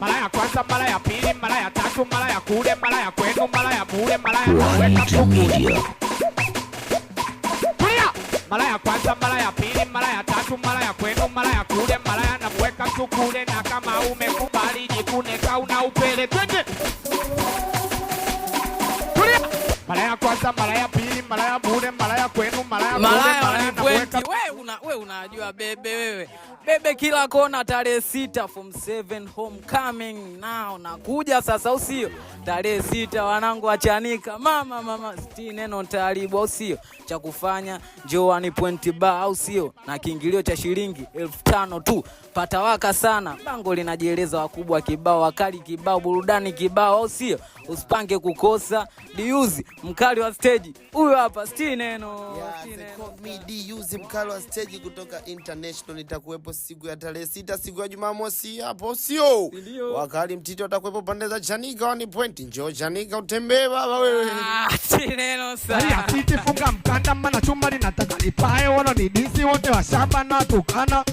mara ya kwanza, mara ya pili, mara ya tatu, mara ya kule, mara ya kwenu, mara ya bure, mara ya kuweka sukule. Tulia! Mara ya kwanza, mara ya pili, mara ya tatu, mara ya kwenu, mara ya kule, mara ya namuweka sukule, na kama umekubali jikune kauna upele. Twende! Tulia! Mara ya kwanza, mara ya pili, mara ya bure, mara ya kwenu, mara ya kule, mara ya namuweka. Wewe unajua bebe wewe. Bebe kila kona tarehe 6 form 7 homecoming now nakuja sasa usio. Tarehe 6 wanangu wachanika. Mama sti neno taribu au sio? Cha kufanya njoo 1 point bar au sio? Na kiingilio cha shilingi 1500 tu. Pata waka sana. Bango linajieleza wakubwa kibao, wakali kibao, burudani kibao au sio? Usipange kukosa. Diuzi mkali wa stage. Huyo hapa sti neno. Diuzi mkali wa stage kutoka International nitakuwepo siku ya tarehe 6 siku ya Jumamosi hapo sio? Wakali mtito atakuwepo pande za Chanika 1 point. Njoo Chanika utembee baba wewe. Sti neno sana. Ya siti funga mkanda maana chumba linataka lipae, wana ni disi wote wa shamba na tukana.